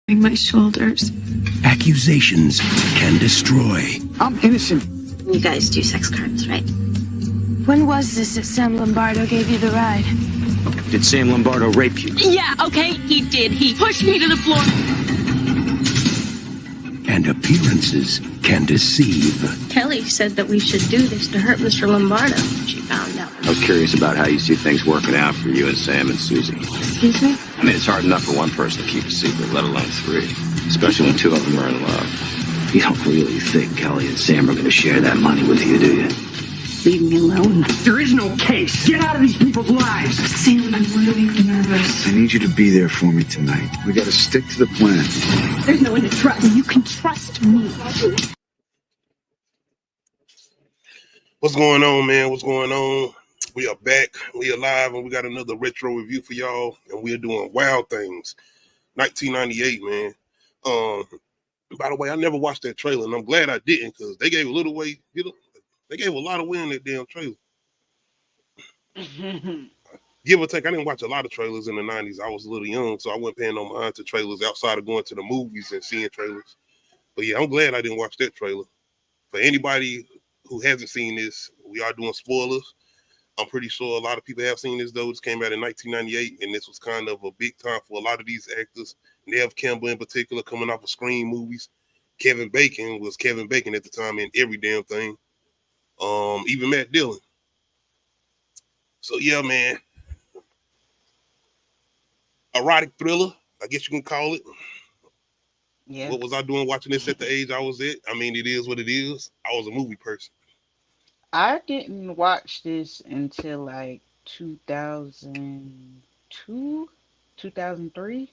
My shoulders. Accusations can destroy. I'm innocent. You guys do sex crimes, right? When was this that Sam Lombardo gave you the ride? Did Sam Lombardo rape you? Yeah, okay, he did. He pushed me to the floor. And appearances can deceive. Kelly said that we should do this to hurt Mr. Lombardo. She found out. I was curious about how you see things working out for you and Sam and Susie. Excuse me? I mean, it's hard enough for one person to keep a secret, let alone three. Especially when two of them are in love. You don't really think Kelly and Sam are going to share that money with you, do you? Leave me alone. There is no case. Get out of these people's lives. Sam, I'm really nervous. I need you to be there for me tonight. We got to stick to the plan. There's no one to trust. You can trust me. What's going on, man? What's going on? We are back. We are live, and we got another retro review for y'all, and we are doing Wild Things, 1998, man. By the way, I never watched that trailer, and I'm glad I didn't, because they gave a little way, they gave a lot away in that damn trailer. Give or take, I didn't watch a lot of trailers in the 90s. I was a little young, so I wasn't paying no mind to trailers outside of going to the movies and seeing trailers. But yeah, I'm glad I didn't watch that trailer. For anybody who hasn't seen this, we are doing spoilers. I'm pretty sure a lot of people have seen this, though. This came out in 1998, and this was kind of a big time for a lot of these actors. Nev Campbell in particular, coming off of Scream movies. Kevin Bacon was Kevin Bacon at the time in every damn thing. Even Matt Dillon. So yeah, man. Erotic thriller, I guess you can call it. Yeah. What was I doing watching this at the age I was at? I mean, it is what it is. I was a movie person. I didn't watch this until like 2002, 2003.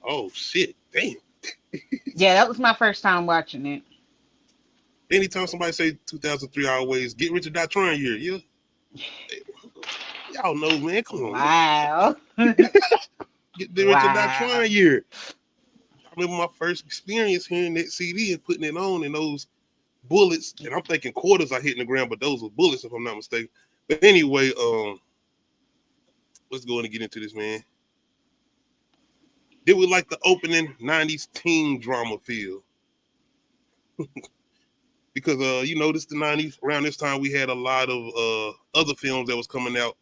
Oh shit, damn. Yeah, that was my first time watching it. Anytime somebody say 2003, I always Get Rich or Die Trying year. Yeah. Y'all know, man. Come on. Wow. Get Rich or Die Trying year. I remember my first experience hearing that CD and putting it on, and those bullets, and I'm thinking quarters are hitting the ground, but those were bullets, if I'm not mistaken. But anyway, let's go in and get into this, man. Did we like the opening 90s teen drama feel? Because this the 90s, around this time we had a lot of other films that was coming out.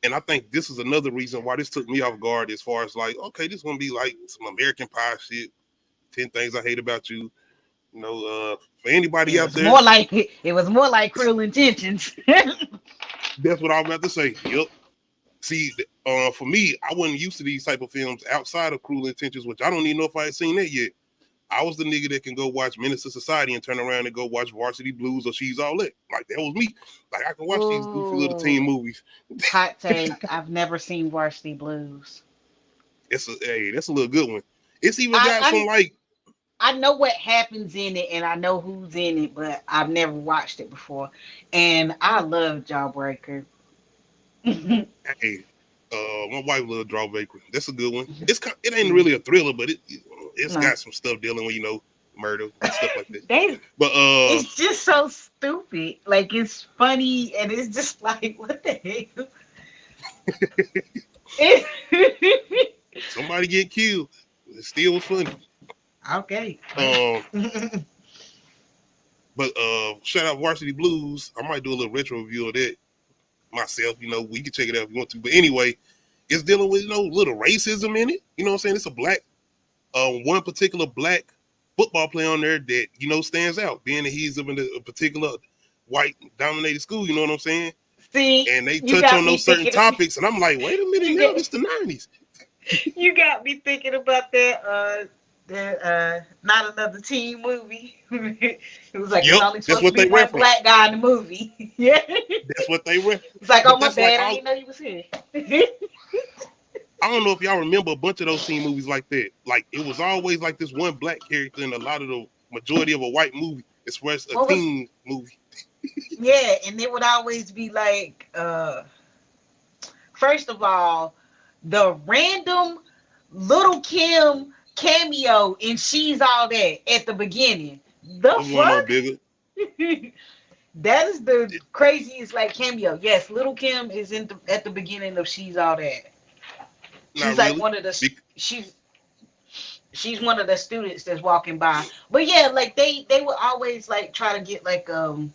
And I think this is another reason why this took me off guard, as far as like, okay, this is gonna be like some American Pie shit, 10 Things I Hate About You. For anybody out there, It was more like Cruel Intentions. That's what I was about to say. Yep. See, for me, I wasn't used to these type of films outside of Cruel Intentions, which I don't even know if I had seen that yet. I was the nigga that can go watch Menace to Society and turn around and go watch Varsity Blues or She's All Lit. Like, that was me. Like, I can watch these goofy little teen movies. Hot take. I've never seen Varsity Blues. That's a little good one. It's even got some like, I know what happens in it and I know who's in it, but I've never watched it before. And I love Jawbreaker. Hey, my wife loved Jawbreaker. That's a good one. It ain't really a thriller, but it's got some stuff dealing with, murder and stuff like that. But it's just so stupid. Like, it's funny and it's just like, what the hell? Somebody get killed. It still was funny. Okay. But shout out Varsity Blues. I might do a little retro review of that myself. We can check it out if you want to. But anyway, it's dealing with little racism in it. You know what I'm saying? It's a black, one particular black football player on there that stands out, being that he's in a particular white dominated school. You know what I'm saying? See, and they touch on those certain topics, and I'm like, wait a minute, no, it's the 90s. You got me thinking about that. Not Another Teen movie. It was like, yep, only supposed to be one black guy in the movie. Yeah, that's what they reference. It's like, oh my bad, I didn't know you was here. I don't know if y'all remember a bunch of those teen movies like that. Like, it was always like this one black character in a lot of the majority of a white movie, as far as a teen movie. Yeah, and it would always be like, first of all, the random Little Kim cameo in She's All That at the beginning. The fuck? That is the craziest cameo. Yes, Little Kim is at the beginning of She's All That. She's like one of the she's one of the students that's walking by. But yeah, like they would always like try to get like a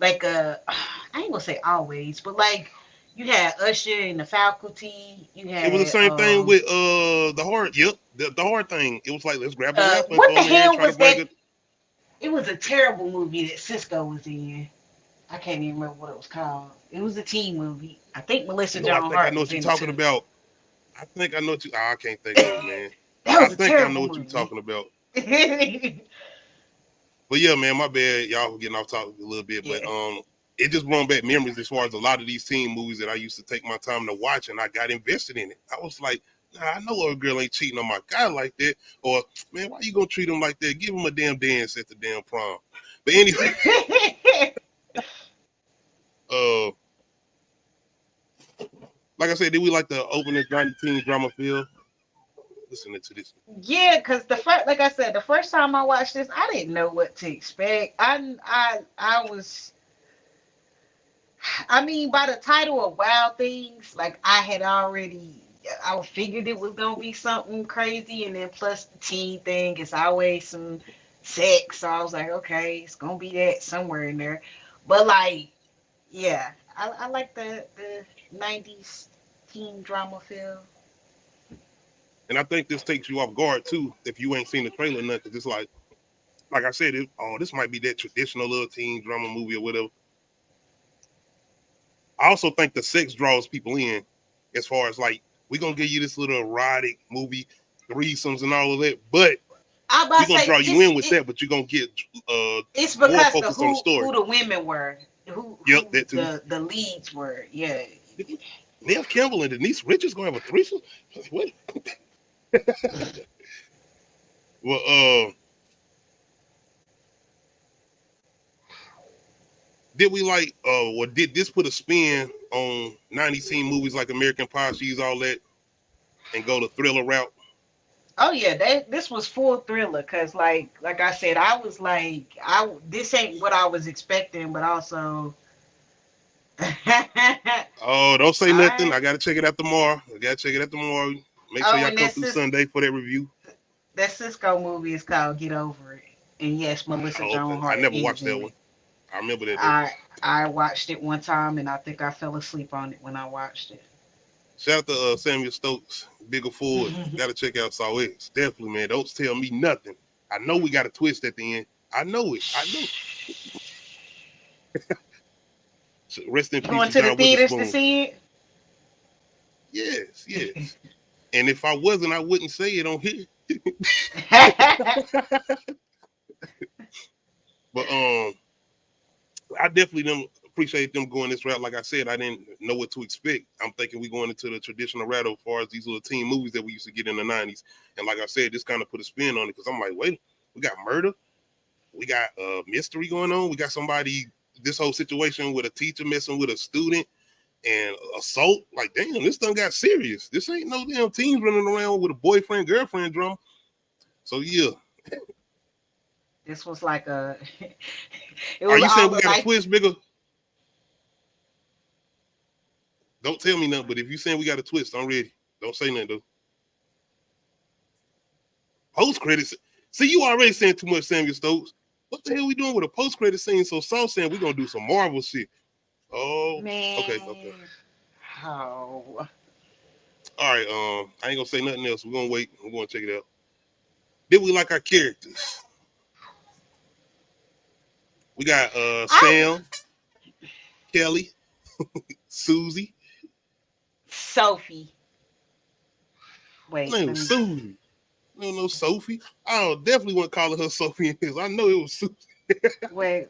I ain't gonna say always, but like you had Usher in the faculty, you It was the had same thing with the hard. Yep, the hard thing. It was like let's grab a rapper and what throw the him in here and hell try to was bring that? it. It was a terrible movie that Cisco was in. I can't even remember what it was called. It was a teen movie. I think Melissa No, I Joan think I Hart know was what you're in it talking too. about. I think I know what you. I can't think of it, man. That I was a think I know terrible what you're movie. talking about. Yeah. But yeah, man, my bad. Y'all getting off topic a little bit, but it just brought back memories as far as a lot of these teen movies that I used to take my time to watch, and I got invested in it. I was like, nah, I know a girl ain't cheating on my guy like that, or man, why you gonna treat him like that? Give him a damn dance at the damn prom. But anyway, uh, like I said, did we like to open this 90 teen drama field? Listening to this. Yeah, because like I said, the first time I watched this, I didn't know what to expect. I was, I mean, by the title of Wild Things, like I figured it was gonna be something crazy, and then plus the teen thing is always some sex, so I was like, okay, it's gonna be that somewhere in there. But like, yeah, I like the '90s teen drama feel. And I think this takes you off guard too if you ain't seen the trailer or nothing. Cause it's like I said, this might be that traditional little teen drama movie or whatever. I also think the sex draws people in, as far as like we're gonna give you this little erotic movie, threesomes and all of that, but I about we're to gonna say draw you in with that, but you're gonna get it's more because the focused on the story. who the women were, Yep, who that too. the leads were. Yeah. Neil Campbell and Denise Richards gonna have a threesome? What? Well, did we like or did this put a spin on 90s teen movies like American Pie, She's All That, and go the thriller route? Oh yeah, this was full thriller because like I said, I was like this ain't what I was expecting, but also. Oh, don't say nothing. Alright. I gotta check it out tomorrow. Make sure Oh, y'all and come through Sunday for that review. that Cisco movie is called Get Over It, and yes, Melissa Oh, okay. Joan I Hart never is watched that in one. it. I remember that though. I watched it one time, and I think I fell asleep on it when I watched it. Shout out to Samuel Stokes, Bigger Ford. Gotta check out Saw X. Definitely, man. Don't tell me nothing. I know we got a twist at the end. I know it. I know. So rest in You peace going to to the John theaters to Witherspoon. see it? Yes, yes. And if I wasn't, I wouldn't say it on here. But I definitely don't appreciate them going this route. Like I said, I didn't know what to expect. I'm thinking we going into the traditional route as far as these little teen movies that we used to get in the 90s. And like I said, this kind of put a spin on it because I'm like, wait, we got murder, we got mystery going on, we got somebody, this whole situation with a teacher messing with a student and assault. Like, damn, this done got serious. This ain't no damn teens running around with a boyfriend girlfriend drama. So yeah. This was like a. It Are was you saying all we the got a like. twist, Bigger? Don't tell me nothing, but if you saying we got a twist, I'm ready. Don't say nothing, though. Post credits. See, you already saying too much, Samuel Stokes. What the hell we doing with a post credit scene? So Saul saying we're gonna do some Marvel shit. Oh, okay. Man. Oh. All right. I ain't gonna say nothing else. We're gonna wait. We're gonna check it out. Did we like our characters? We got Sam, Kelly, Susie. Sophie. Wait, No, let me. Susie. No, Sophie. I don't definitely want to call her Sophie in this. I know it was Susie. Wait.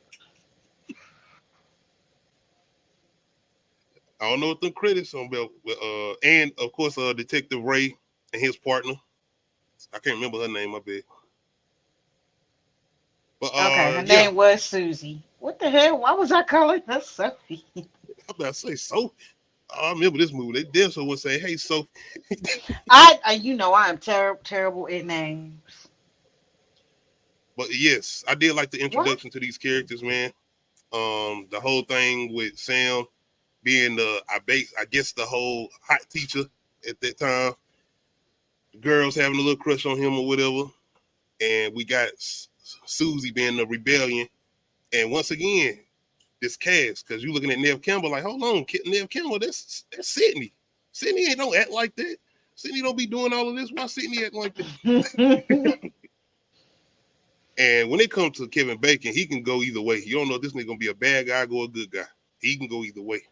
I don't know what the credits on about, and of course, Detective Ray and his partner. I can't remember her name. My bad. But Okay, her yeah, name was Susie. What the hell? Why was I calling her Sophie? I'm about to say Sophie. I remember this movie. They did so would say, "Hey, Sophie." I am terrible at names. But yes, I did like the What? introduction to these characters, man. The whole thing with Sam being I guess the whole hot teacher at that time. girls having a little crush on him or whatever, and we got Susie being the rebellion, and once again, this cast, because you looking at Nev Campbell like, hold on, Nev Campbell, that's Sydney. Sydney ain't don't act like that. Sydney don't be doing all of this. Why Sydney act like that? And when it comes to Kevin Bacon, he can go either way. You don't know if this nigga gonna be a bad guy or a good guy. He can go either way.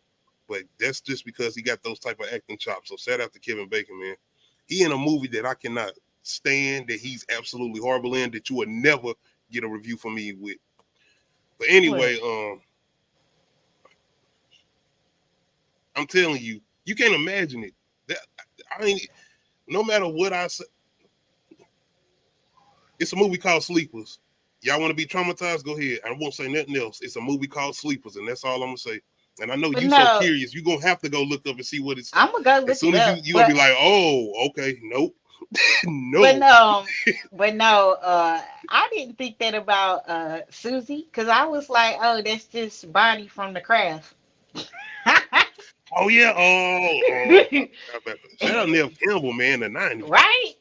But that's just because he got those type of acting chops. So shout out to Kevin Bacon, man. He in a movie that I cannot stand, that he's absolutely horrible in, that you would never get a review from me with. But anyway, I'm telling you, you can't imagine it. I mean, no matter what I say, it's a movie called Sleepers. Y'all want to be traumatized? Go ahead. I won't say nothing else. It's a movie called Sleepers, and that's all I'm gonna say. And I know you're so curious. You're gonna have to go look up and see what it's. I'm gonna go look as soon it as up. you're gonna be like, oh, okay, nope. No. But no, I didn't think that about Susie, because I was like, oh, that's just Bonnie from The Craft. Oh yeah. Shout out Nev Campbell, man, the 90s. Right?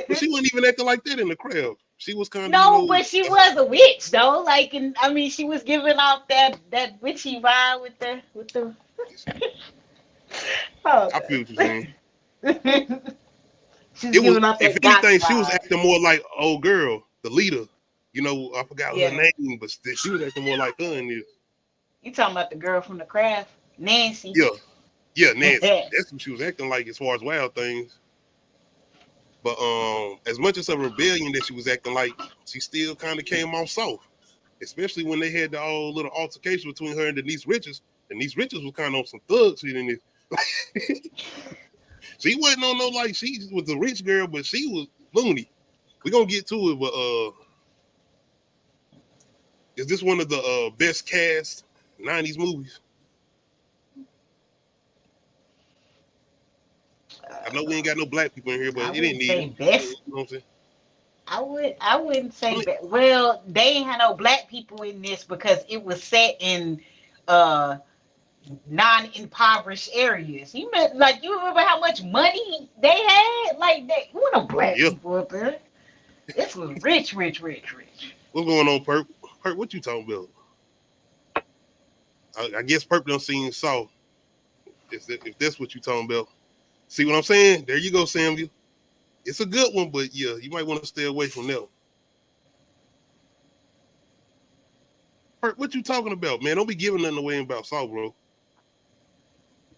But she wasn't even acting like that in The Craft. She was kind of but she was a witch though. Like, and I mean, she was giving off that witchy vibe with the. Oh, I feel what you're saying. She's giving off that. If anything, she was acting more like old girl, the leader. You know, I forgot her name, but she was acting more like her in this. You talking about the girl from The Craft, Nancy? Yeah, Nancy. That's what she was acting like as far as Wild Things. But as much as a rebellion that she was acting like, she still kind of came off soft. Especially when they had the whole little altercation between her and Denise Richards. Denise Richards was kind of on some thug shit in this. She wasn't on no, like, she was a rich girl, but she was loony. We're gonna get to it, but is this one of the best cast 90s movies? I know we ain't got no black people in here, but it didn't need best. You know what I'm saying? I wouldn't say that. Well, they ain't had no black people in this because it was set in non-impoverished areas. You remember how much money they had? Like, who no black people up there? This was rich. What's going on, Perp? Perp, what you talking about? I guess Perp done seen Saw. If that's what you talking about. See what I'm saying? There you go, Samuel. It's a good one, but yeah, you might want to stay away from that one. Perp, what you talking about, man? Don't be giving nothing away about Saw, bro.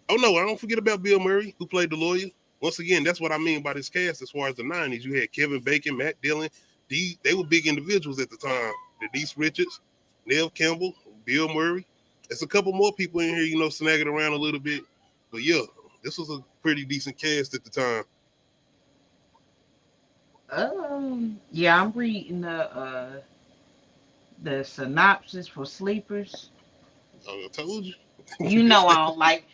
Oh, no, I don't forget about Bill Murray, who played the lawyer. Once again, that's what I mean by this cast as far as the 90s. You had Kevin Bacon, Matt Dillon. They were big individuals at the time. Denise Richards, Nev Campbell, Bill Murray. There's a couple more people in here, snagging around a little bit. But yeah, this was a pretty decent cast at the time. Yeah, I'm reading the synopsis for Sleepers. I told you. I don't like,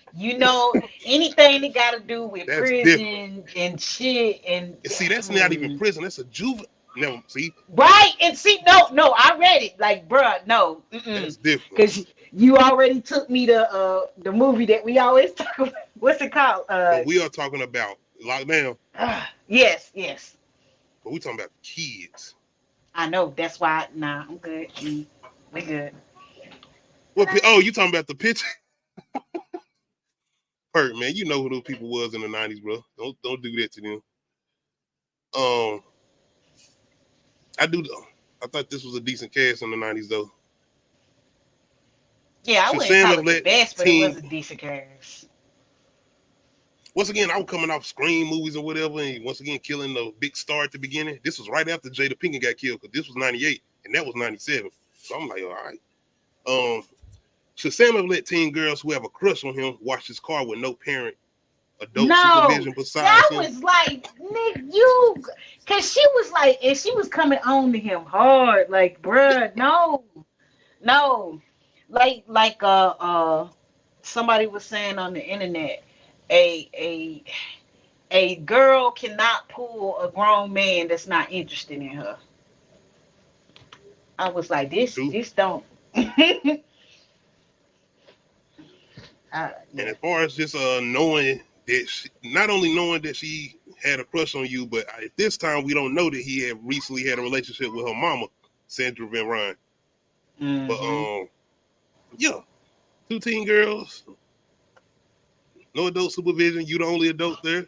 anything that got to do with that's prison and shit. And see, that's not even prison. That's a juvenile. No, see? Right. And see, no, I read it. Like, bruh, no. That's different. Because you already took me to the movie that we always talk about. What's it called? We are talking about Lockdown. Yes. But we talking about kids. I know. That's why. Nah, I'm good. We good. What? Oh, you talking about the picture? Perk, man, you know who those people was in the 90s, bro. Don't do that to them. I thought this was a decent cast in the 90s, though. Yeah, I wouldn't call it the best, but it was a decent cast. Once again, I was coming off Scream movies or whatever, and once again, killing the big star at the beginning. This was right after Jada Pinkett got killed, because this was 98, and that was 97. So I'm like, all right. Should Sam have let teen girls who have a crush on him watch his car with no parent adult supervision besides him? That was like, Nick, because she was like, and she was coming on to him hard, like, bruh, no, like somebody was saying on the internet, a girl cannot pull a grown man that's not interested in her. I was like, this don't. And as far as just knowing that not only knowing that she had a crush on you, but at this time we don't know that he had recently had a relationship with her mama, Sandra Van Ryn. But yeah, 2 teen girls, no adult supervision. You the only adult there.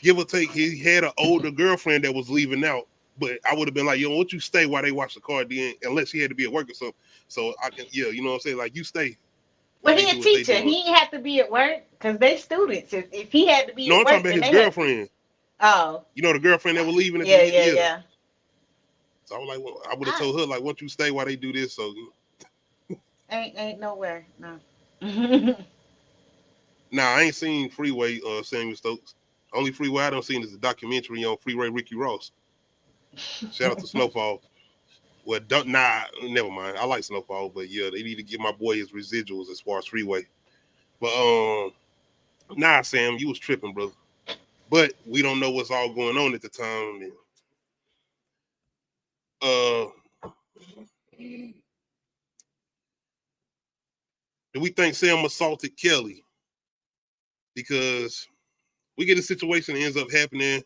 Give or take, he had an older girlfriend that was leaving out. But I would have been like, yo, why don't you stay while they watch the car then, unless she had to be at work or something. So I can, yeah, you know what I'm saying? Like, you stay while But they he do a what they teacher. doing. He ain't have to be at work because they students. If he had to be No, at I'm talking work, about then his they had to. girlfriend. Oh, You know, the girlfriend that was leaving at yeah, the end? yeah, Yeah. yeah. So I was like, well, I would have I told her, like, why don't you stay while they do this? So, ain't nowhere. No. nah, I ain't seen Freeway, Samuel Stokes. Only Freeway I done seen is a documentary on Freeway Ricky Ross. Shout out to Snowfall. Well, never mind. I like Snowfall, but yeah, they need to give my boy his residuals as far as Freeway. But nah, Sam, you was tripping, brother. But we don't know what's all going on at the time. Do we think Sam assaulted Kelly? Because we get a situation that ends up happening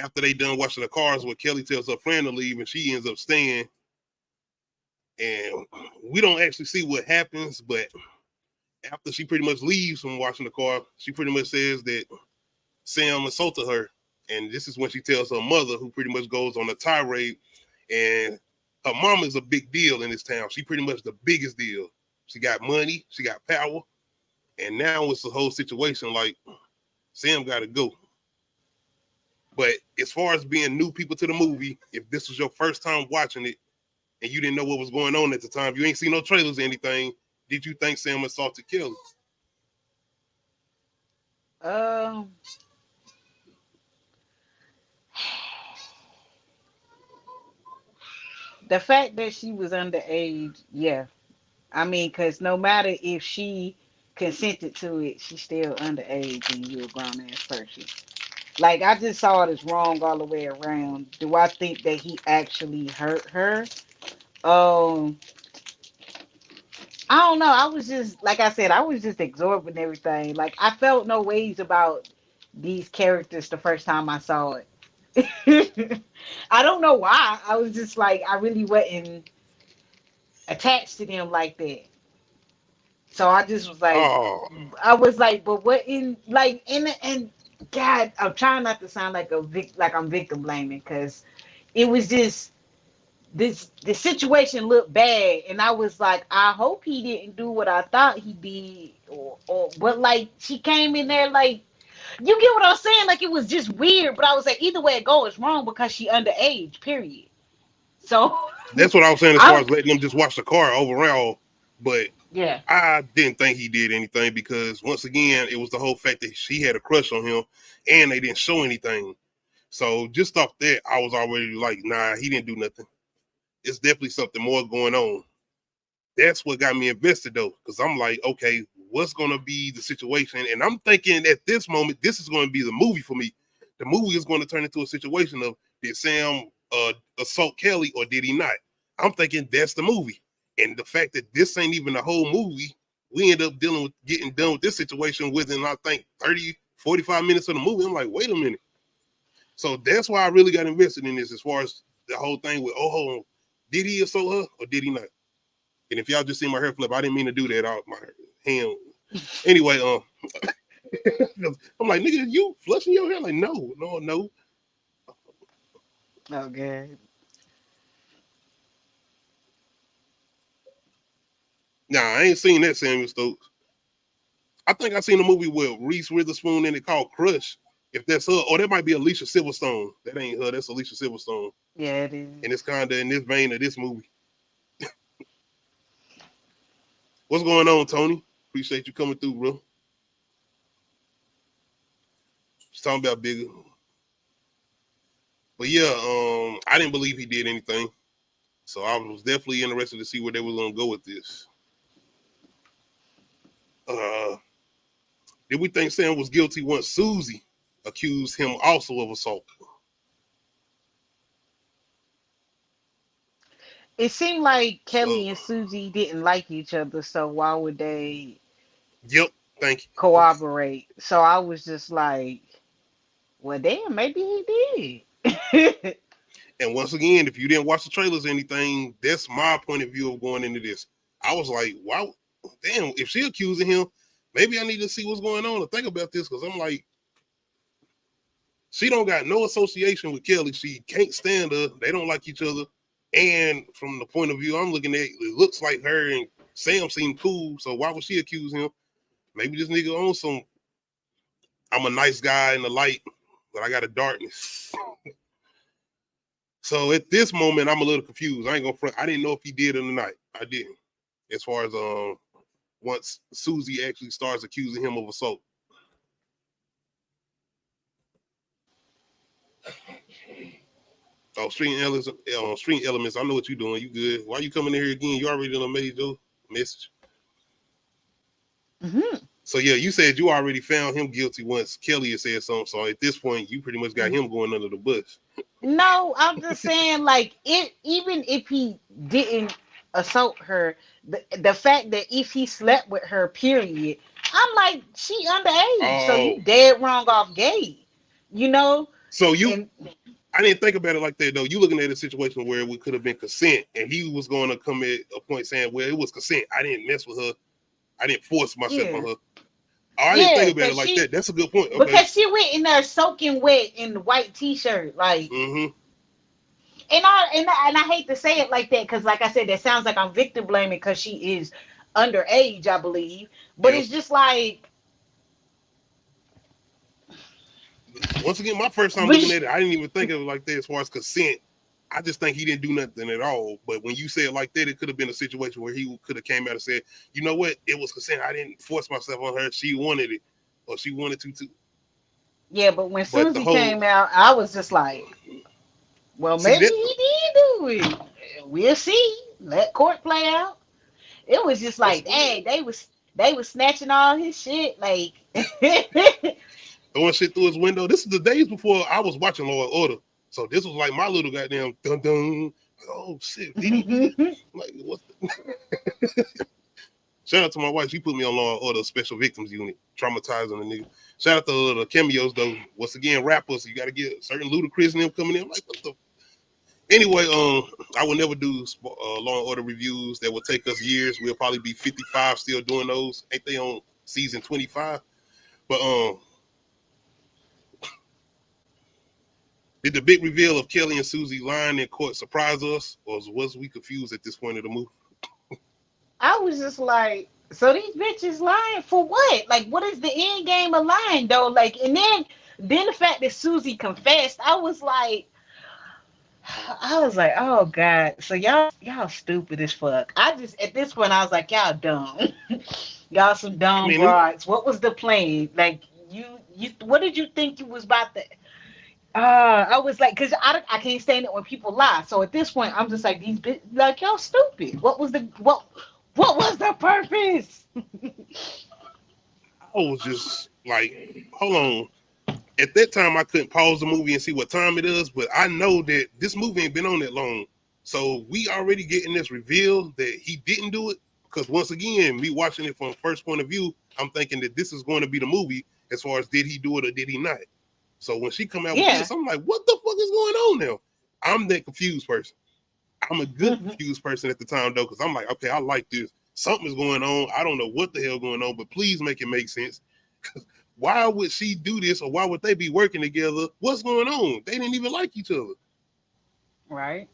after they done washing the cars where Kelly tells her friend to leave and she ends up staying. And we don't actually see what happens, but after she pretty much leaves from washing the car, she pretty much says that Sam assaulted her. And this is when she tells her mother, who pretty much goes on a tirade. And her mom is a big deal in this town. She pretty much the biggest deal. She got money, she got power. And now it's the whole situation like Sam got to go. But as far as being new people to the movie, if this was your first time watching it and you didn't know what was going on at the time, you ain't seen no trailers or anything, did you think Sam assaulted Kelly? Um, the fact that she was underage, yeah. I mean, because no matter if she consented to it, she's still underage and you're a grown ass person. Like, I just saw it as wrong all the way around. Do I think that he actually hurt her? Um, I don't know. I was just, like I said, I was just absorbing everything. Like, I felt no ways about these characters the first time I saw it. I don't know why. I was just like, I really wasn't attached to them like that. So I just was like, Oh, but what in like in and God, I'm trying not to sound like like I'm victim blaming because it was just the situation looked bad, and I was like, I hope he didn't do what I thought he did, or but like she came in there like you get what I'm saying, like it was just weird. But I was like, either way it goes, it's wrong because she underage. Period. So that's what I was saying as far I as letting them just watch the car overall. But yeah. I didn't think he did anything because once again, it was the whole fact that she had a crush on him and they didn't show anything. So just off that, I was already like, nah, he didn't do nothing. It's definitely something more going on. That's what got me invested though, because I'm like, okay, what's gonna be the situation? And I'm thinking at this moment, this is gonna be the movie for me. The movie is going to turn into a situation of did Sam assault Kelly or did he not? I'm thinking that's the movie. And the fact that this ain't even the whole movie, we end up dealing with getting done with this situation within, I think, 30, 45 minutes of the movie. I'm like, wait a minute. So that's why I really got invested in this as far as the whole thing with, oh, hold on, did he assault her or did he not? And if y'all just see my hair flip, I didn't mean to do that out my hand. Anyway, I'm like, nigga, you flushing your hair? Like, no. Okay. Nah, I ain't seen that Samuel Stokes. I think I seen a movie with Reese Witherspoon in it called Crush. If that's her, or that might be Alicia Silverstone. That ain't her. That's Alicia Silverstone. Yeah, it is. And it's kind of in this vein of this movie. What's going on, Tony? Appreciate you coming through, bro. Just talking about bigger. But yeah, I didn't believe he did anything. So I was definitely interested to see where they were gonna go with this. Did we think Sam was guilty once Susie accused him also of assault? It seemed like So, Kelly and Susie didn't like each other, so why would they yep, thank you. Okay. cooperate? So I was just like, Well, damn, maybe he did. And once again, if you didn't watch the trailers or anything, that's my point of view of going into this. I was like, wow, damn, if she accusing him, maybe I need to see what's going on and think about this, because I'm like, she don't got no association with Kelly. She can't stand her. They don't like each other. And from the point of view I'm looking at, it looks like her and Sam seem cool. So why would she accuse him? Maybe this nigga owns some, I'm a nice guy in the light, but I got a darkness. So at this moment, I'm a little confused. I ain't gonna front. I didn't know if he did or not. I didn't. As far as once Susie actually starts accusing him of assault. Oh, Street Elements. I know what you're doing. You good? Why you coming in here again? You already done made your message. Mm-hmm. So yeah, you said you already found him guilty once Kelly had said something. So at this point, you pretty much got him going under the bus. No, I'm just saying, like, even if he didn't assault her, the fact that if he slept with her, period, I'm like, she underage, so you dead wrong off gate, you know. So And I didn't think about it like that though. You looking at a situation where we could have been consent, and he was going to come at a point saying, "Well, it was consent. I didn't mess with her. I didn't force myself on her." Oh, I didn't think about it like that. That's a good point. Okay. Because she went in there soaking wet in the white t-shirt, like. Mm-hmm. And I hate to say it like that, because like I said, that sounds like I'm victim blaming because she is underage, I believe. But it's just like, once again, my first time looking at it, I didn't even think of it like that as far as consent. I just think he didn't do nothing at all. But when you say it like that, it could have been a situation where he could have came out and said, you know what, it was consent. I didn't force myself on her. She wanted it, or she wanted to too. Yeah, but when Susie came out, I was just like, well, maybe he did do it. We'll see. Let court play out. It was just like, hey, they was snatching all his shit, like throwing shit through his window. This is the days before I was watching Law and Order, so this was like my little goddamn dun dun. Oh shit! Like what? Shout out to my wife. She put me on Law and Order Special Victims Unit, traumatizing the nigga. Shout out to the cameos though. Once again, rappers, you got to get certain Ludacris and them coming in. I'm like, what the? Anyway, I will never do Law and Order reviews. That will take us years. We'll probably be 55 still doing those. Ain't they on season 25? But did the big reveal of Kelly and Susie lying in court surprise us, or was we confused at this point of the movie? I was just like, so these bitches lying for what? Like, what is the end game of lying though? Like, and then the fact that Susie confessed, I was like, oh God. So y'all stupid as fuck. I just at this point I was like, y'all dumb. Y'all some dumb broads. What was the plan? Like you what did you think you was about to I was like, cause I can't stand it when people lie. So at this point, I'm just like, these bitches, like, y'all stupid. What was the purpose? I was just like, hold on. At that time, I couldn't pause the movie and see what time it is, but I know that this movie ain't been on that long. So we already getting this reveal that he didn't do it. Because once again, me watching it from first point of view, I'm thinking that this is going to be the movie as far as did he do it or did he not. So when she come out with this, I'm like, what the fuck is going on now? I'm that confused person. I'm a good confused person at the time, though, because I'm like, okay, I like this. Something's going on. I don't know what the hell going on, but please make it make sense. Why would she do this, or why would they be working together? What's going on? They didn't even like each other. Right.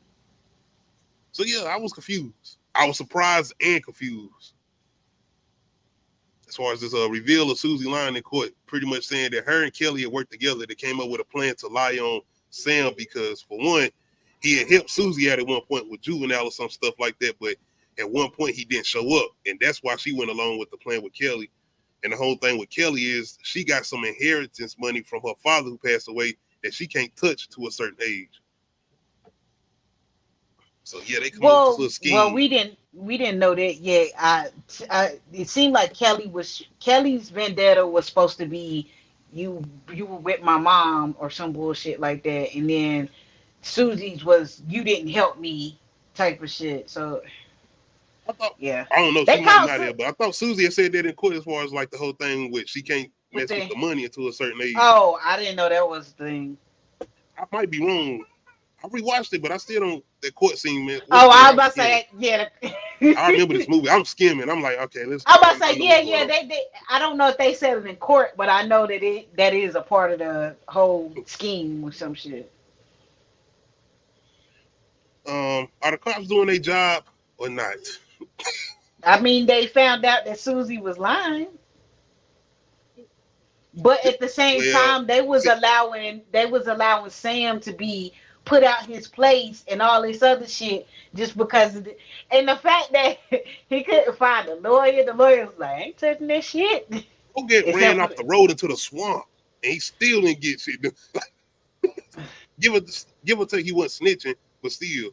So, yeah, I was confused. I was surprised and confused. As far as this reveal of Susie lying in court, pretty much saying that her and Kelly had worked together. They came up with a plan to lie on Sam because, for one, he had helped Susie out at one point with juvenile or some stuff like that, but at one point he didn't show up, and that's why she went along with the plan with Kelly. And the whole thing with Kelly is she got some inheritance money from her father who passed away that she can't touch to a certain age. So yeah, they come up with this little scheme. Well, we didn't know that yet. It seemed like Kelly's vendetta was supposed to be you were with my mom or some bullshit like that, and then Susie's was you didn't help me type of shit. So I don't know. She might not have, but I thought Susie had said that in court as far as like the whole thing with she can't mess with the money until a certain age. Oh, I didn't know that was the thing. I might be wrong. I rewatched it, but I still don't. That court scene, man. Oh, I was about to say, yeah. I remember this movie. I'm skimming. I'm like, okay, let's. I was about to say, I know yeah, what's going on. They. I don't know if they said it in court, but I know that is a part of the whole scheme or some shit. Are the cops doing their job or not? I mean, they found out that Susie was lying, but at the same Well, time, they was allowing Sam to be put out his place and all this other shit just because of and the fact that he couldn't find a lawyer. The lawyer was like, "I ain't touching that shit." go get ran off the road into the swamp, and he still didn't get shit. give or take, he wasn't snitching, but still.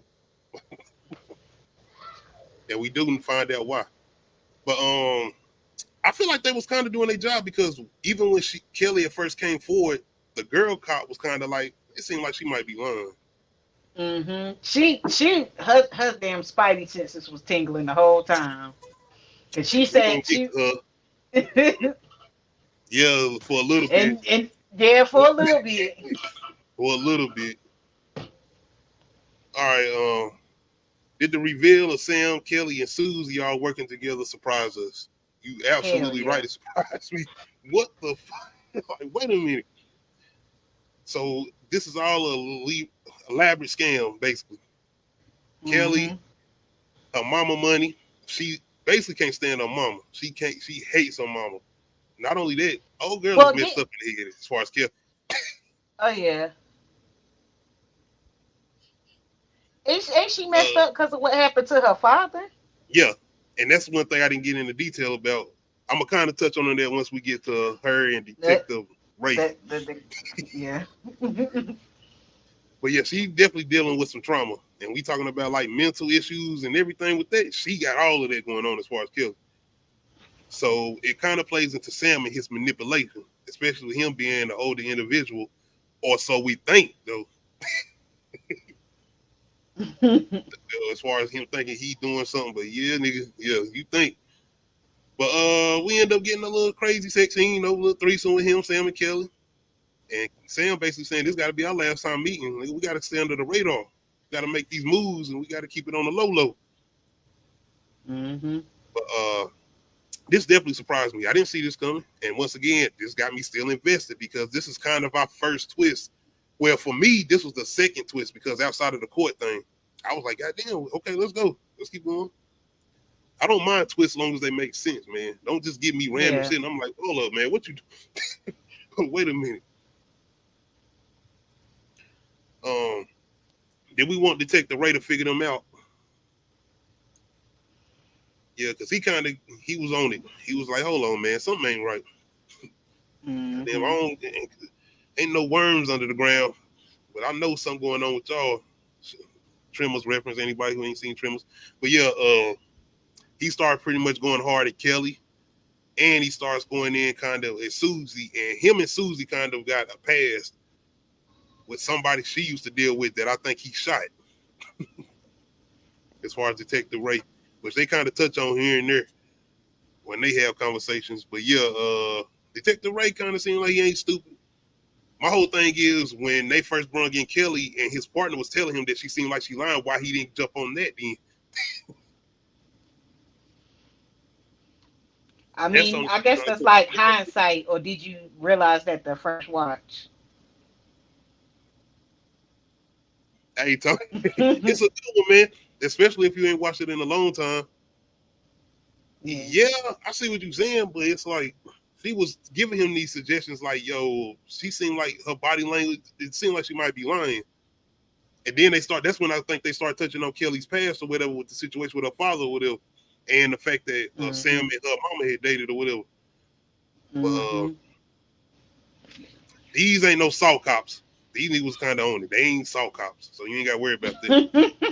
And we do find out why. But I feel like they was kind of doing their job because even when Kelly at first came forward, the girl cop was kind of like, it seemed like she might be lying. Her damn spidey senses was tingling the whole time. And she said she yeah, for a little bit. And yeah, for a little bit. For a little bit. All right, did the reveal of Sam, Kelly, and Susie all working together surprise us? You absolutely right. It surprised me. What the fuck? Like, wait a minute. So this is all a elaborate scam, basically. Kelly, her mama money. She basically can't stand her mama. She hates her mama. Not only that, old girl is messed up in the head as far as Kelly. Oh yeah. Ain't she messed up because of what happened to her father? Yeah, and that's one thing I didn't get into detail about. I'm gonna kind of touch on that once we get to her and Detective Ray. Yeah. But yeah, she definitely dealing with some trauma, and we talking about like mental issues and everything with that. She got all of that going on as far as Kelly. So it kind of plays into Sam and his manipulation, especially with him being an older individual, or so we think, though. As far as him thinking he doing something, but yeah, nigga, yeah, you think. But we end up getting a little crazy sex scene, a little threesome with him, Sam and Kelly. And Sam basically saying this got to be our last time meeting. We got to stay under the radar. We got to make these moves, and we got to keep it on the low. But this definitely surprised me. I didn't see this coming, and once again, this got me still invested because this is kind of our first twist. Well, for me, this was the second twist because outside of the court thing, I was like, God damn, okay, let's go. Let's keep going. I don't mind twists as long as they make sense, man. Don't just give me random shit. And I'm like, hold up, man, what you do? Wait a minute. Did we want Detective Ray to figure them out? Yeah, because he was on it. He was like, hold on, man, something ain't right. Damn, ain't no worms under the ground, but I know something going on with y'all. Tremors reference, anybody who ain't seen Tremors. But yeah, he started pretty much going hard at Kelly, and he starts going in kind of at Susie, and him and Susie kind of got a past with somebody she used to deal with that I think he shot. As far as Detective Ray, which they kind of touch on here and there when they have conversations. But yeah, Detective Ray kind of seemed like he ain't stupid. My whole thing is when they first brought in Kelly and his partner was telling him that she seemed like she lying, why he didn't jump on that then? I mean, I guess that's like hindsight, or did you realize that the first watch? Hey, Tony, it's a good one, man. Especially if you ain't watched it in a long time. Yeah, I see what you're saying, but it's like she was giving him these suggestions like, yo, she seemed like her body language, it seemed like she might be lying. And then that's when I think they start touching on Kelly's past or whatever with the situation with her father or whatever. And the fact that Sam and her mama had dated or whatever. But these ain't no salt cops. These niggas kind of on it. They ain't salt cops. So you ain't got to worry about that.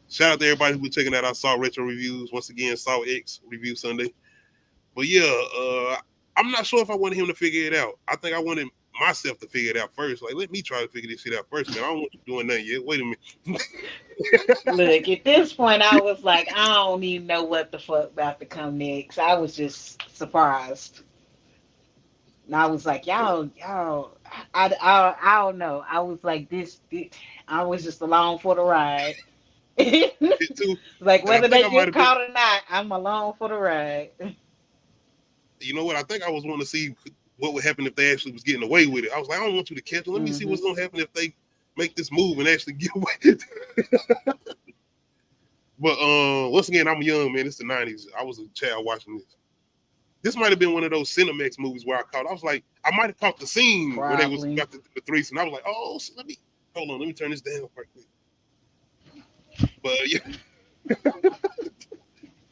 Shout out to everybody who was checking out our Salt Retro reviews. Once again, Salt X Review Sunday. But yeah, I'm not sure if I wanted him to figure it out. I think I wanted myself to figure it out first. Like, let me try to figure this shit out first, man. I don't want you doing nothing yet. Wait a minute. Look, at this point, I was like, I don't even know what the fuck about to come next. I was just surprised. And I was like, y'all, I don't know. I was like, I was just along for the ride. It too. Like And I whether think they I might get have been. caught or not, I'm along for the ride. You know what? I think I was wanting to see what would happen if they actually was getting away with it. I was like, I don't want you to catch them. Let me see Hmm. what's gonna happen if they make this move and actually get away. But once again, I'm young, man. It's the '90s. I was a child watching this. This might have been one of those Cinemax movies where I caught. I was like, I might have caught the scene where they was Probably. got the threesome. I was like, oh, so let me hold on. Let me turn this down right quick. But yeah,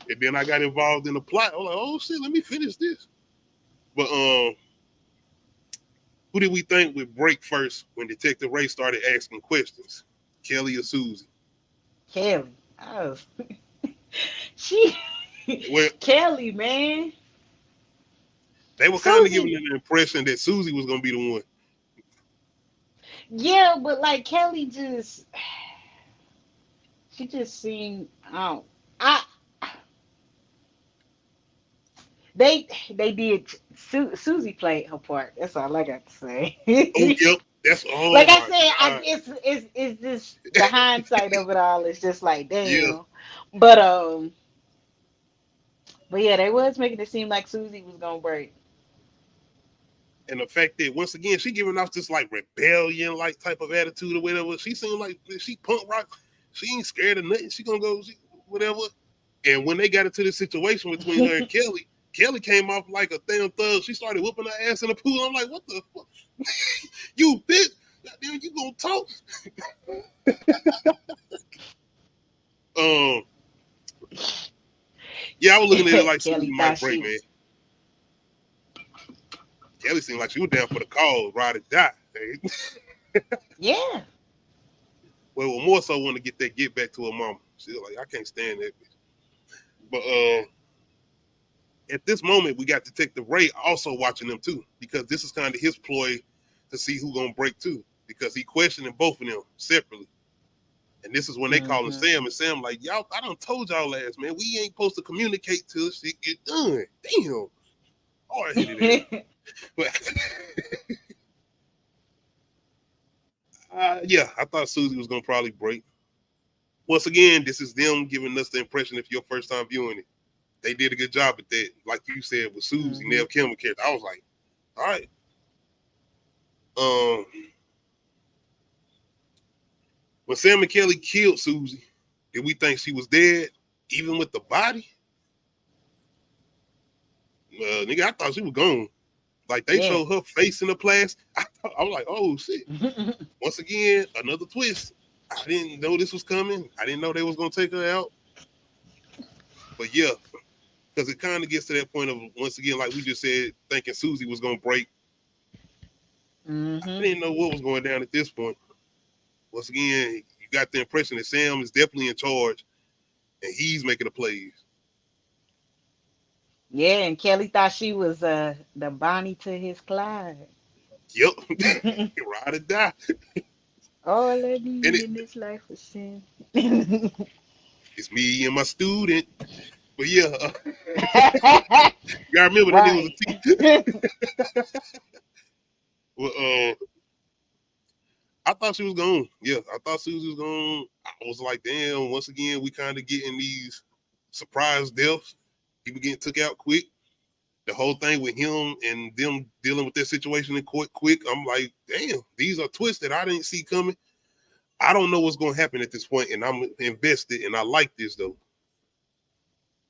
and then I got involved in the plot. I was like, oh shit, let me finish this. But who did we think would break first when Detective Ray started asking questions? Kelly or Susie? Kelly. Oh, she Well, Kelly, man. they were kind of giving Susie. the impression that Susie was gonna be the one. Yeah, but like Kelly just she just seemed I they did Susie played her part. That's all I got to say. Oh, yep. That's oh Like I my said, god. it's just the hindsight of it all is just like Yeah. damn. But yeah, they was making it seem like Susie was gonna break. And the fact that once again she giving off this like rebellion like type of attitude or whatever. She seemed like she punk rock. She ain't scared of nothing. She gonna go whatever. And when they got into the situation between her and Kelly, Kelly came off like a damn thug. She started whooping her ass in the pool. I'm like, what the fuck? You bitch. Goddamn, you gonna talk? Um, yeah, I was looking at it like Susie Kelly thought might break, she man. was Kelly seemed like she was down for the cause, ride or die. yeah. Well, more so want to get back to her mama. She's like, I can't stand that bitch. But at this moment, we got Detective Ray also watching them too, because this is kind of his ploy to see who gonna break too, because he questioning both of them separately. And this is when they calling Hmm. Sam, and Sam like, y'all, I done told y'all last, man, we ain't supposed to communicate till shit get done. Damn. Hard headed ass. But yeah, I thought Susie was gonna probably break. Once again, this is them giving us the impression if your first time viewing it. They did a good job at that. Like you said with Susie, Hmm. Neil Campbell character. I was like, all right. Um, when Sam and Kelly killed Susie, did we think she was dead, even with the body? Nigga, I thought she was gone. Like they Yeah. showed her face in the plastic. I was like, oh shit. Once again, another twist. I didn't know this was coming. I didn't know they was gonna take her out. But yeah, because it kind of gets to that point of once again, like we just said, thinking Susie was gonna break. I Hmm. didn't know what was going down at this point. Once again, you got the impression that Sam is definitely in charge and he's making the plays. Yeah, and Kelly thought she was the Bonnie to his Clyde. Yep. Ride or die. All I And need it, in this life is sin. it's me and my student. But yeah, you gotta remember that nigga was a Right. teacher. Well, I thought she was gone. Yeah, I thought Susie was gone. I was like, damn, once again, we kind of getting these surprise deaths. People getting took out quick. The whole thing with him and them dealing with their situation in court quick. I'm like, damn, these are twists that I didn't see coming. I don't know what's going to happen at this point, and I'm invested, and I like this, though.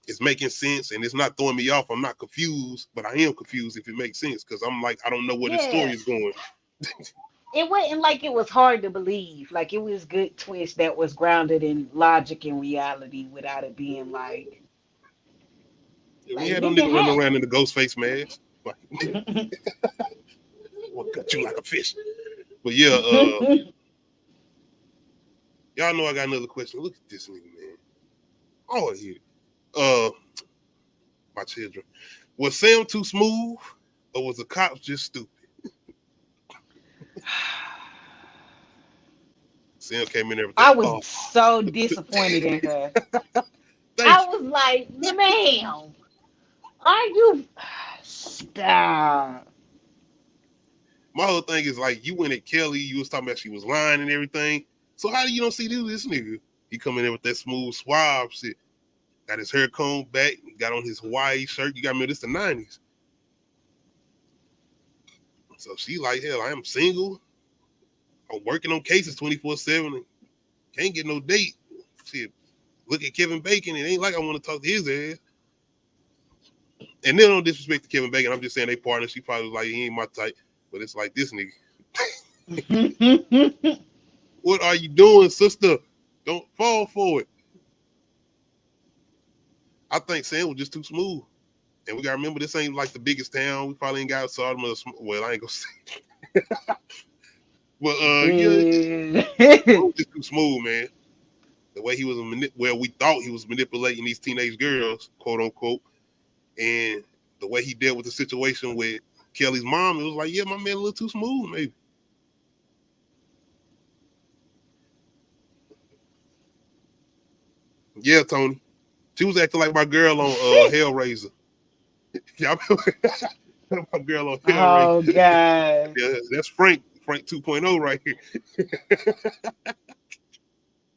It's making sense, and it's not throwing me off. I'm not confused, but I am confused if it makes sense, because I'm like, I don't know where the story Yeah. is going. It wasn't like it was hard to believe. Like it was good twist that was grounded in logic and reality without it being We like had them nigga nigga running hat. around in the ghost face mask. Like, we'll cut you like a fish. But yeah, y'all know I got another question. Look at this nigga, man. Oh, here. Uh, my children. Was Sam too smooth, or was the cops just stupid? Sam came in and everything. I was Oh, so disappointed in her. thank I you. was like, ma'am, are you stop? My whole thing is like, you went at Kelly, you was talking about she was lying and everything. So how do you don't see this nigga? He coming in with that smooth suave shit. Got his hair combed back, got on his Hawaii shirt. You got me, this the 90s. So she like, hell, I am single. I'm working on cases 24/7 and can't get no date. Shit, look at Kevin Bacon. It ain't like I want to talk to his ass. And then, no disrespect to Kevin Bacon, I'm just saying they partner. She probably was like, he ain't my type. But it's like, this nigga. What are you doing, sister? Don't fall for it. I think Sam was just too smooth. And we got to remember, this ain't like the biggest town. We probably ain't got Sodom or well, I ain't going to say. But, yeah, it was just too smooth, man. The way he was, we thought he was manipulating these teenage girls, quote unquote. And the way he dealt with the situation with Kelly's mom, it was like, yeah, my man a little too smooth, maybe. Yeah, Tony. She was acting like my girl on Hellraiser. Y'all remember my girl on Hellraiser? Oh, God. Yeah, that's Frank 2.0 right here.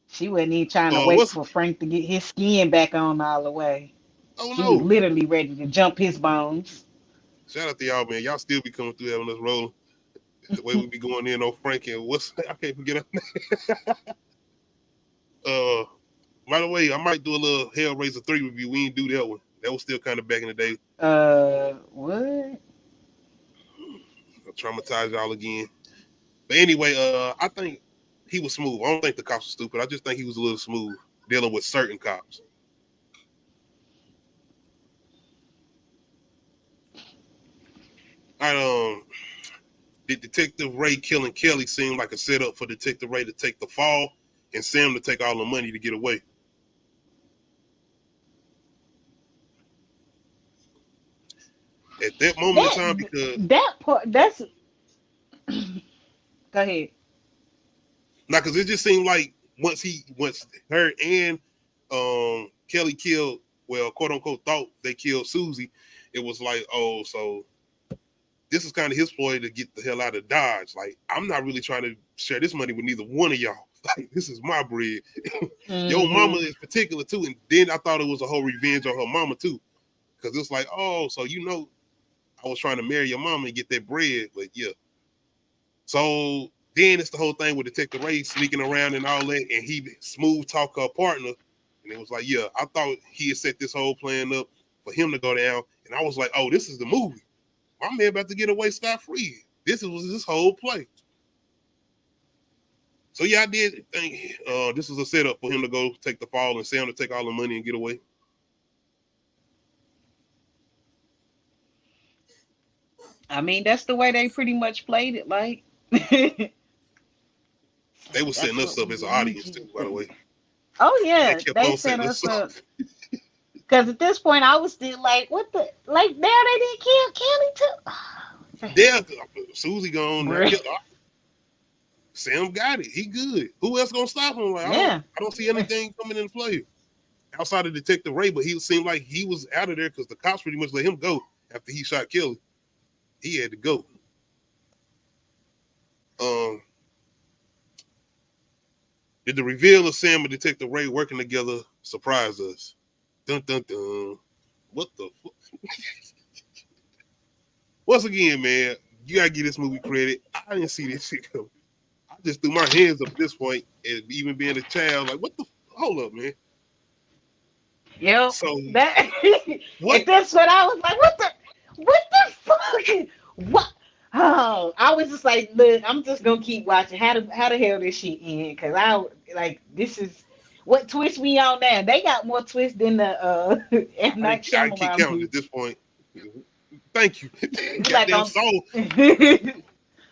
She wasn't even trying to wait for Frank to get his skin back on all the way. Oh, She no. was literally ready to jump his bones. Shout out to y'all, man. Y'all still be coming through having us roll. The way we be going in on Frank and I can't forget her name. By the way, I might do a little Hellraiser 3 review. We didn't do that one. That was still kind of back in the day. What? I'll traumatize y'all again. But anyway, I think he was smooth. I don't think the cops were stupid. I just think he was a little smooth dealing with certain cops. Did Detective Ray killing Kelly seem like a setup for Detective Ray to take the fall and Sam to take all the money to get away? At that moment in time, because that part, that's go ahead. now, because it just seemed like once her and Kelly killed, well, quote unquote, thought they killed Susie, it was like, oh, so this is kind of his ploy to get the hell out of Dodge. Like, I'm not really trying to share this money with neither one of y'all. Like, this is my bread. Your mama is particular too. And then I thought it was a whole revenge on her mama too. Because it's like, oh, so I was trying to marry your mama and get that bread. But yeah. So then it's the whole thing with Detective Ray sneaking around and all that. And he smooth talk her partner. And it was like, yeah, I thought he had set this whole plan up for him to go down. And I was like, oh, this is the movie. My man about to get away scot-free. This was his whole play. So yeah, I did think this was a setup for him to go take the fall and Sam to take all the money and get away. I mean, that's the way they pretty much played it. Like, they were setting us up as an audience too, by the way. Oh yeah, They kept they on set setting us us up. up. Because at this point, I was still like, what the? Like, now they didn't kill Kelly too. Yeah, Susie gone. Bruh. Sam got it. He good. Who else gonna stop him? Like, I don't see anything coming into play outside of Detective Ray, but he seemed like he was out of there because the cops pretty much let him go after he shot Kelly. He had to go. Did the reveal of Sam and Detective Ray working together surprise us? Dun dun dun. What the fuck? Once again, man, you gotta give this movie credit. I didn't see this shit coming. I just threw my hands up at this point, and even being a child, like, what the? Hold up, man. Yep. So that what? At this point, I was like, what the fuck? What? Oh, I was just like, look, I'm just gonna keep watching. How the hell this shit end? Because this is what twists me on now. They got more twists than the M. Night I keep Shyamalan counting movie. at this point. Thank you. Like Goddamn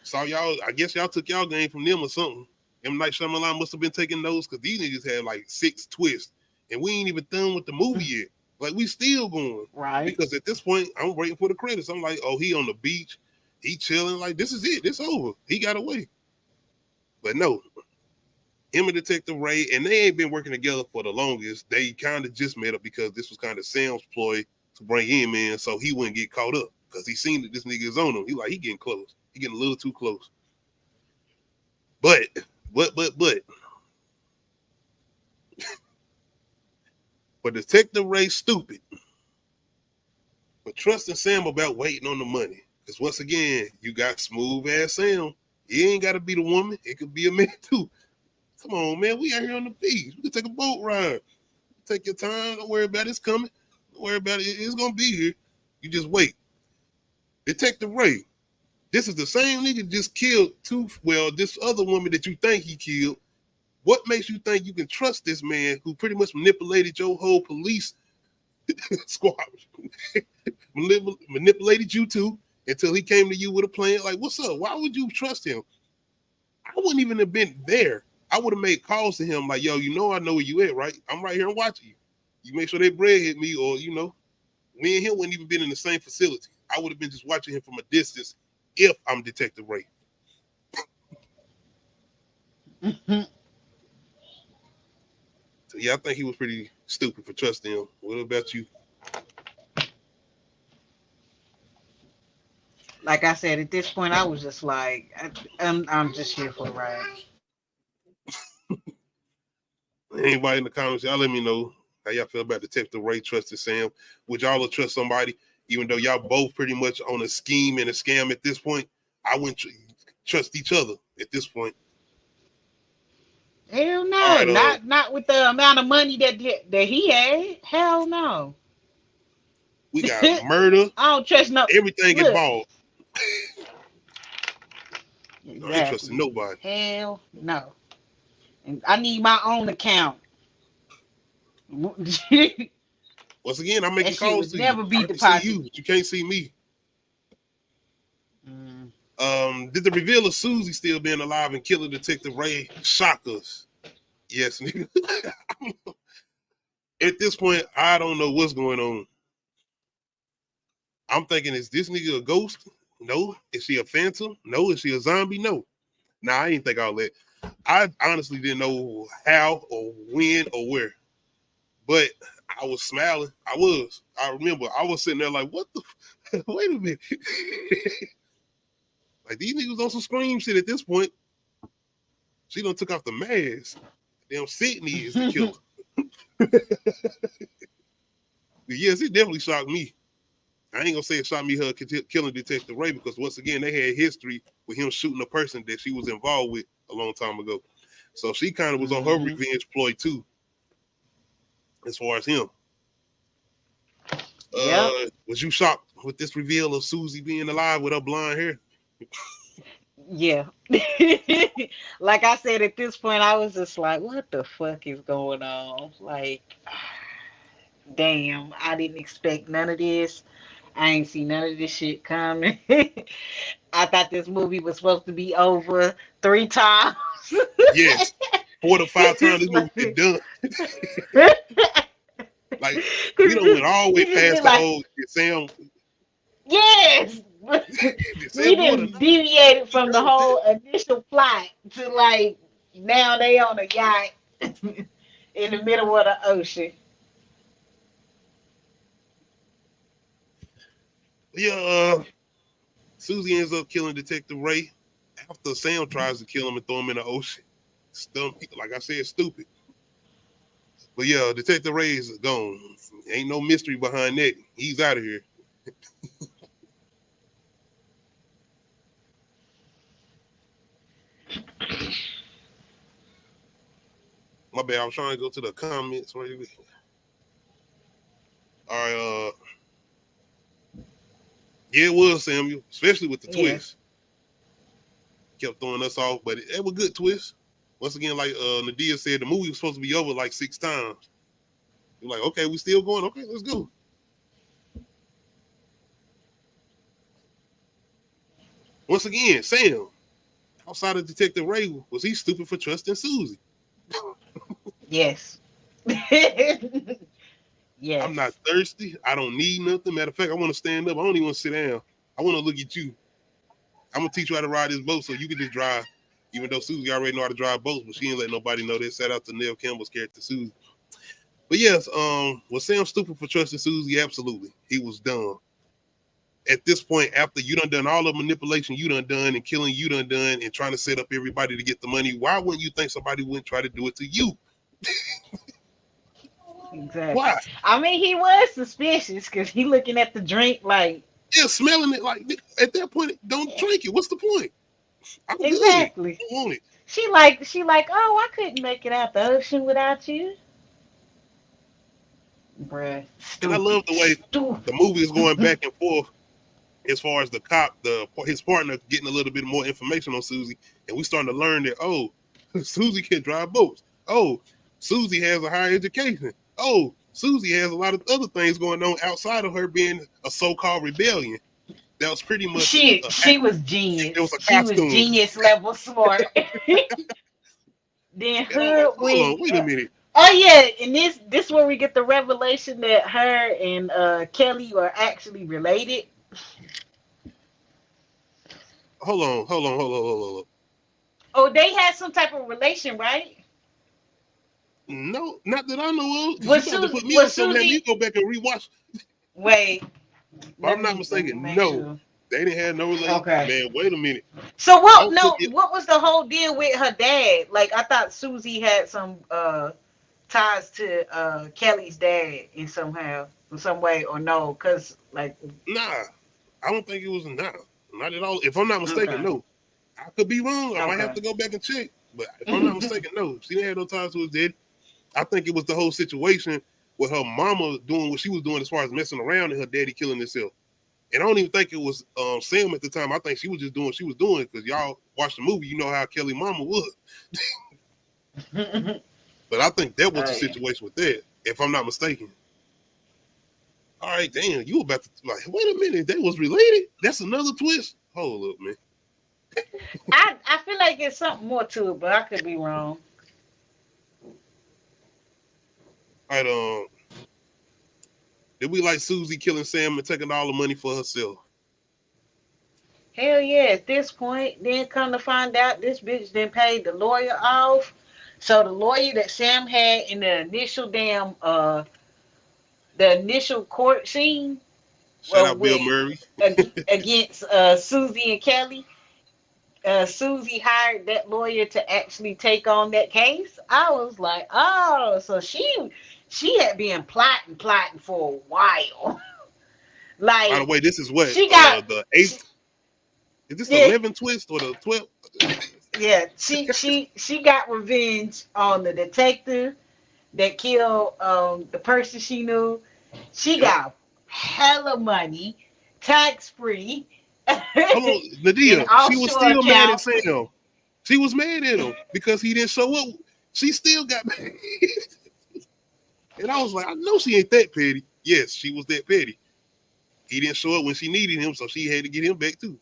Saw y'all. I guess y'all took y'all game from them or something. M. Night Shyamalan must have been taking those because these niggas had like 6 twists, and we ain't even done with the movie yet. Like, we still going, right? Because at this point, I'm waiting for the credits. I'm like, oh, he on the beach, he chilling. Like, this is it. It's over. He got away. But no, him and Detective Ray, and they ain't been working together for the longest. They kind of just met up because this was kind of Sam's ploy to bring him in so he wouldn't get caught up because he seen that this nigga is on him. He getting close. He getting a little too close. But. But Detective Ray stupid. But trusting Sam about waiting on the money. Because once again, you got smooth ass Sam. He ain't got to be the woman. It could be a man too. Come on, man. We out here on the beach. We can take a boat ride. Take your time. Don't worry about it. It's coming. Don't worry about it. It's going to be here. You just wait. Detective Ray. This is the same nigga just killed this other woman that you think he killed. What makes you think you can trust this man who pretty much manipulated your whole police squad? Manipulated you too until he came to you with a plan. Like, what's up? Why would you trust him? I wouldn't even have been there. I would have made calls to him like, yo, I know where you at, right? I'm right here and watching you. You make sure they bread hit me, or me and him wouldn't even been in the same facility. I would have been just watching him from a distance if I'm Detective Ray. So yeah, I think he was pretty stupid for trusting him. What about you? Like I said, at this point, I was just like, I'm just here for the ride. Anybody in the comments, y'all let me know how y'all feel about Detective Ray trusting Sam. Would y'all trust somebody, even though y'all both pretty much on a scheme and a scam at this point? I wouldn't trust each other at this point. Hell no, right, not with the amount of money that he had. Hell no. We got murder. I don't trust no everything look. involved. Exactly. I ain't trusting nobody. Hell no. And I need my own account. Once again, I'm making calls to never you. be I can see you, but you can't see me. Did the reveal of Susie still being alive and killing Detective Ray shock us? Yes, nigga. At this point, I don't know what's going on. I'm thinking, is this nigga a ghost? No. Is she a phantom? No. Is she a zombie? No. Nah, I didn't think all that. I honestly didn't know how or when or where. But I was smiling. I remember I was sitting there like, what the? Wait a minute. Like, these niggas on some scream shit at this point. She done took off the mask. Damn, Sydney is the killer. Yes, it definitely shocked me. I ain't gonna say it shocked me her killing Detective Ray, because once again, they had history with him shooting a person that she was involved with a long time ago. So she kind of was on her revenge ploy too, as far as him. Yep. Was you shocked with this reveal of Susie being alive with her blonde hair? Yeah. Like I said, at this point, I was just like, what the fuck is going on? Like, damn, I didn't expect none of this. I ain't see none of this shit coming. I thought this movie was supposed to be over 3 times. Yes. 4 to 5 times this movie get done. Like, we done went all the way past the whole Sam. Yes. We didn't deviate from the whole initial plot to like now they on a yacht in the middle of the ocean. Yeah, Susie ends up killing Detective Ray after Sam tries to kill him and throw him in the ocean. Like I said, stupid. But yeah, Detective Ray is gone. Ain't no mystery behind that. He's out of here. My bad. I was trying to go to the comments. All right. Yeah, it was Samuel, especially with the twist. Kept throwing us off, but it was a good twist. Once again, like Nadia said, the movie was supposed to be over like 6 times. You're like, okay, we still going. Okay, let's go. Once again, Sam, outside of Detective Ray, was he stupid for trusting Susie? Yes. Yes. I'm not thirsty. I don't need nothing. Matter of fact, I want to stand up. I don't even want to sit down. I want to look at you. I'm going to teach you how to ride this boat so you can just drive. Even though Susie already know how to drive boats, but she ain't let nobody know that. Shout out to Neil Campbell's character, Susie. But yes, was Sam stupid for trusting Susie? Absolutely. He was dumb. at this point, after you done all the manipulation you done and killing you done and trying to set up everybody to get the money, why wouldn't you think somebody wouldn't try to do it to you? Exactly. Why? I mean, he was suspicious because he looking at the drink like. Yeah, smelling it like at that point, don't drink it. What's the point? I'm good. Exactly. I don't want it. She like, oh, I couldn't make it out the ocean without you. Bruh. And I love the way the movie is going back and forth as far as the cop, his partner getting a little bit more information on Susie, and we starting to learn that, oh, Susie can drive boats. Oh, Susie has a higher education. Oh, Susie has a lot of other things going on outside of her being a so-called rebellion. That was pretty much she was genius. It was a she was costume. Genius level smart. Then Hood hold on, wait a minute. Oh yeah, and this where we get the revelation that her and Kelly are actually related. Hold on. Oh, they had some type of relation, right? No, not that I know of. Was You got to put me was on something. Let me go back and rewatch. Wait. If I'm not mistaken, no. Sure. They didn't have no relation. Okay. Man, wait a minute. So what? No, what was the whole deal with her dad? Like, I thought Susie had some ties to Kelly's dad in some way, or no? Cause like, nah, I don't think it was not at all. If I'm not mistaken, no. I could be wrong. I might have to go back and check. But if I'm not mistaken, no. She didn't have no ties to his dad. I think it was the whole situation with her mama doing what she was doing as far as messing around and her daddy killing himself. And I don't even think it was Sam at the time. I think she was just doing what she was doing because y'all watch the movie, you know how Kelly mama was. But I think that was the situation with that, if I'm not mistaken. All right, damn, you about to like, wait a minute, they was related? That's another twist? Hold up, man. I feel like it's something more to it, but I could be wrong. All right, did we like Susie killing Sam and taking all the money for herself? Hell yeah, at this point, then come to find out this bitch then paid the lawyer off. So the lawyer that Sam had in the initial the initial court scene. Shout out Bill Murray. Against Susie and Kelly. Susie hired that lawyer to actually take on that case. I was like, oh, so she had been plotting for a while. Like, by the way, this is what she got the 8th. Is this the 11th twist or the 12th? Yeah, she got revenge on the detective that killed the person she knew. She got hella money, tax free. Hold on, Nadia, she was still mad at Sam. She was mad at him because he didn't show up. She still got mad. And I was like, I know she ain't that petty. Yes, she was that petty. He didn't show up when she needed him, so she had to get him back too.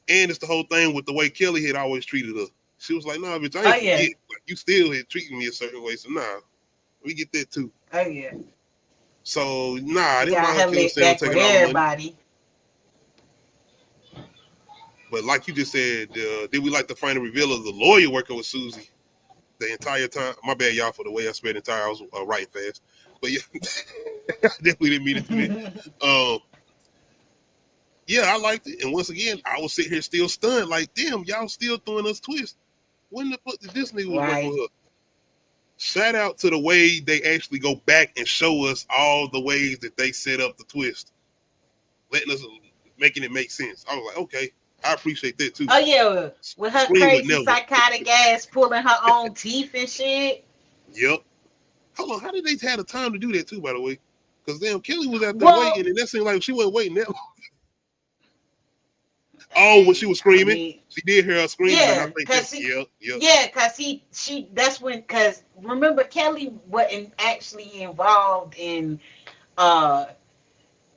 And it's the whole thing with the way Kelly had always treated her. She was like, nah, bitch, I ain't forget. Like, you still had treated me a certain way, so nah, we get that too. Oh yeah. So nah, I didn't mind her killing Sam taking all the money. But like you just said, did we like the final reveal of the lawyer working with Susie the entire time? My bad, y'all, for the way I spent the entire. I was writing fast, but yeah, I definitely didn't mean to do that. Yeah, I liked it, and once again, I was sitting here still stunned, like, damn, y'all still throwing us twists. When the fuck did this nigga work with her? Shout out to the way they actually go back and show us all the ways that they set up the twist, letting us, making it make sense. I was like, okay. I appreciate that too. Oh yeah, with her crazy psychotic ass pulling her own teeth and shit. Yep. Hold on, how did they have the time to do that too? By the way, because damn, Kelly was out there waiting, and that seemed like she wasn't waiting that long. Oh, when she was screaming, she did hear her screaming. Yeah, because that's when, because remember Kelly wasn't actually involved in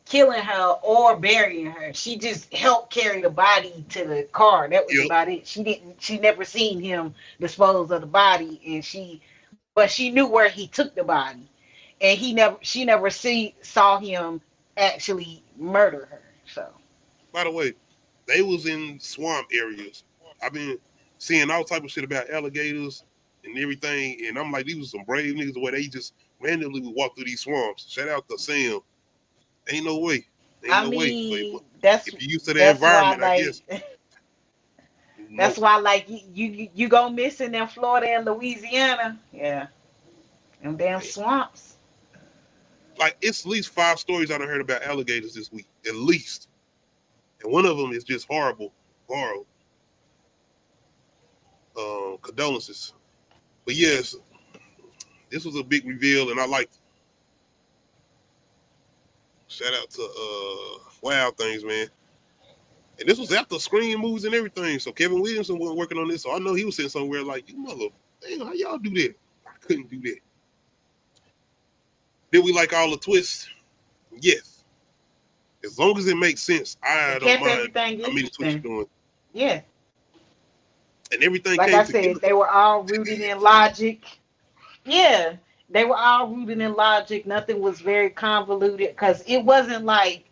killing her or burying her. She just helped carry the body to the car. That was about it. She never seen him dispose of the body, and but she knew where he took the body, and she never saw him actually murder her. So, by the way, they was in swamp areas. I've been seeing all type of shit about alligators and everything, and I'm like, these were some brave niggas the way they just randomly would walk through these swamps. Shout out to Sam. Ain't no way. Ain't I no way. mean, But that's if you used to the that's why environment, I like guess. that's Nope. why like you go missing in Florida and Louisiana. Yeah. Them damn swamps. Like it's at least 5 stories I done heard about alligators this week, at least, and one of them is just horrible, horrible. Condolences. But yes, this was a big reveal, and I liked it. Shout out to Wild Things, man. And this was after Scream movies and everything. So Kevin Williamson wasn't working on this, so I know he was sitting somewhere like, "You mother, damn, how y'all do that?" I couldn't do that. Did we like all the twists? Yes. As long as it makes sense, I It don't kept mind everything how many twists interesting. you're doing. Yeah. And everything Like came I together. said, they were all rooted in logic. Yeah. They were all rooted in logic. Nothing was very convoluted because it wasn't like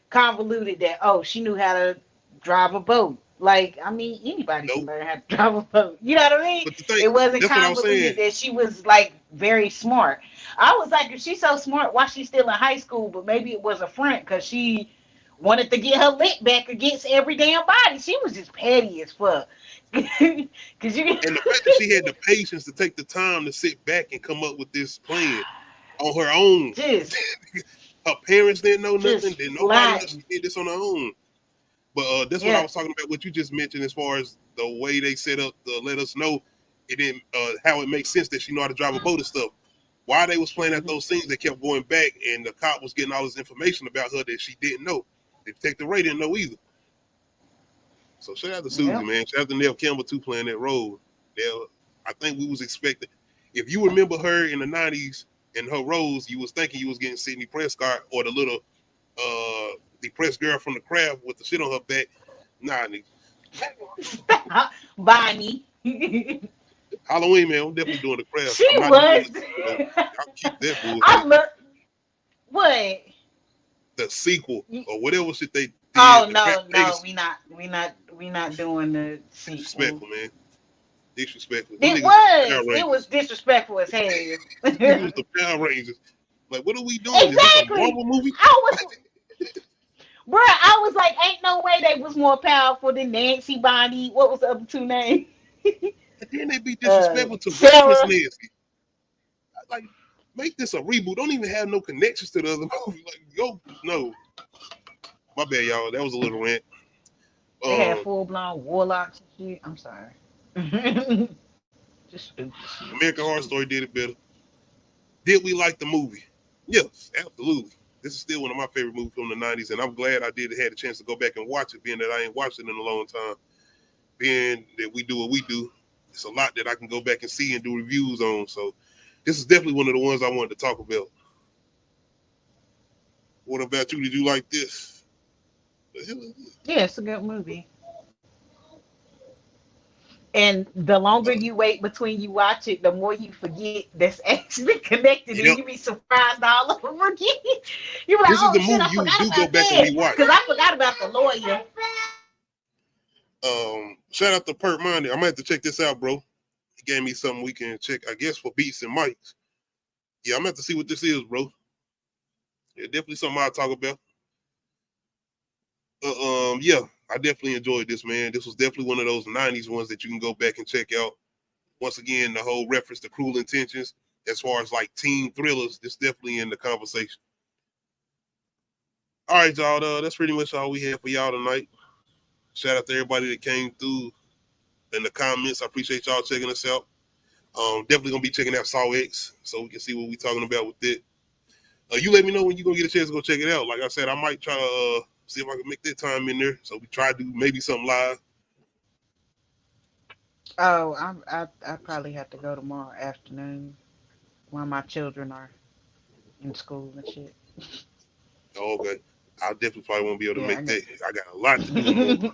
convoluted that, oh, she knew how to drive a boat. Like, I mean, anybody can Nope. learn how to drive a boat. You know what I mean? But the thing, It wasn't that's what I was saying. convoluted that she was like very smart. I was like, if she's so smart, why she's still in high school? But maybe it was a front because she wanted to get her lick back against every damn body. She was just petty as fuck. Cause you And the fact that she had the patience to take the time to sit back and come up with this plan on her own. just Her parents didn't know nothing. just Then nobody else. flying. She did this on her own. But that's what I Yeah. was talking about. What you just mentioned, as far as the way they set up to let us know it didn't, how it makes sense that she know how to drive a boat and stuff. While they was playing out those scenes, they kept going back, and the cop was getting all this information about her that she didn't know. The Detective Ray didn't know either. So shout out to Susie, Yep. man. Shout out to Nev Campbell too, playing that role. Nell, I think we was expecting. If you remember her in the '90s and her roles, you was thinking you was getting Sidney Prescott or the little depressed girl from The Craft with the shit on her back. Nah, nigga. Bonnie. Halloween, man. I'm definitely doing The Craft. She I'm not doing was. it. Y'all keep that I bullshit. love what? The sequel or whatever shit they did. Oh The no, Craft no, Legacy. we not doing the sequel. Disrespectful, man. Disrespectful. Them It niggas was the Power was. It was Rangers. disrespectful as hell. Them niggas was the Power Rangers. Like, what are we doing? Is this a Exactly. Marvel movie? Bruh, I was like, ain't no way they was more powerful than Nancy, Bonnie. What was the other two names? And then they be disrespectful to reference Sarah. Nancy. Like, make this a reboot. Don't even have no connections to the other movie. Like, go, no. My bad, y'all. That was a little rant. They had full blown warlocks and shit. I'm sorry. Just stupid. American Horror Story did it better. Did we like the movie? Yes, absolutely. This is still one of my favorite movies from the '90s, and I'm glad I had a chance to go back and watch it, being that I ain't watched it in a long time. Being that we do what we do, it's a lot that I can go back and see and do reviews on. So this is definitely one of the ones I wanted to talk about. What about you? Did you like this? The hell is this? Yeah, it's a good movie. And the longer you wait between you watch it, the more you forget that's actually connected, and Yep. you be surprised all over again. You be like, This is oh the shit, movie I you forgot do go about back and that. rewatch. Because I forgot about the lawyer. Shout out to Perk Monday. I'm gonna have to check this out, bro. He gave me something we can check, I guess, for beats and mics. Yeah, I'm gonna have to see what this is, bro. Yeah, definitely something I'll talk about. Yeah, I definitely enjoyed this, man. This was definitely one of those '90s ones that you can go back and check out. Once again, the whole reference to Cruel Intentions, as far as like teen thrillers, this definitely in the conversation. All right, y'all. That's pretty much all we have for y'all tonight. Shout out to everybody that came through in the comments. I appreciate y'all checking us out. Definitely gonna be checking out Saw X so we can see what we talking about with it. You let me know when you're gonna get a chance to go check it out. Like I said, I might try to see if I can make that time in there. So we try to do maybe something live. Oh, I probably have to go tomorrow afternoon while my children are in school and shit. Oh, okay. I definitely probably won't be able to Yeah, make that. I got a lot to do tomorrow.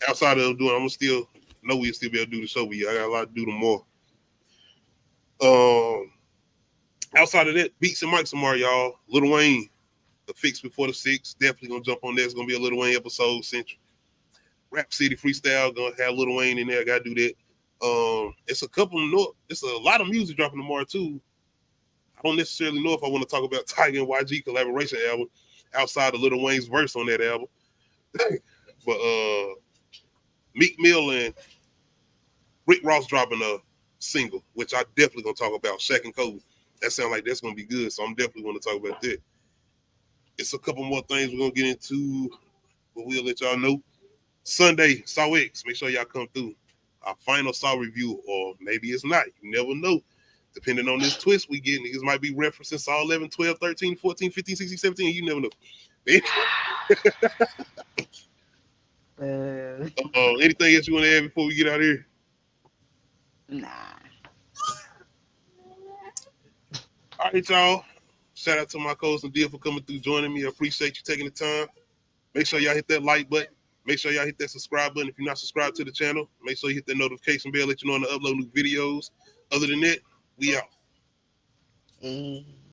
Outside of doing, I'm gonna still know we'll still be able to do the show, but yeah, I got a lot to do tomorrow. Outside of that, beats and mics tomorrow, y'all. Lil Wayne, the fix before the 6. Definitely gonna jump on that. It's gonna be a Lil Wayne episode central. Rap City freestyle, gonna have Lil Wayne in there. I gotta do that. It's a lot of music dropping tomorrow too. I don't necessarily know if I want to talk about Tiger and YG collaboration album. outside of Lil Wayne's verse on that album. But Meek Mill and Rick Ross dropping a single, which I definitely gonna talk about. Shaq and Kobe. That sounds like that's gonna be good. So I'm definitely gonna talk about that. It's a couple more things we're gonna get into, but we'll let y'all know. Sunday, Saw X. Make sure y'all come through. Our final Saw review, or maybe it's not. You never know. Depending on this twist we get, niggas might be referencing Saw 11, 12, 13, 14, 15, 16, 17. You never know. Anything else you want to add before we get out of here? Nah. All right, y'all. Shout out to my co-host and deal for coming through, joining me. I appreciate you taking the time. Make sure y'all hit that like button. Make sure y'all hit that subscribe button. If you're not subscribed to the channel, make sure you hit that notification bell, let you know when I upload new videos. Other than that, we out.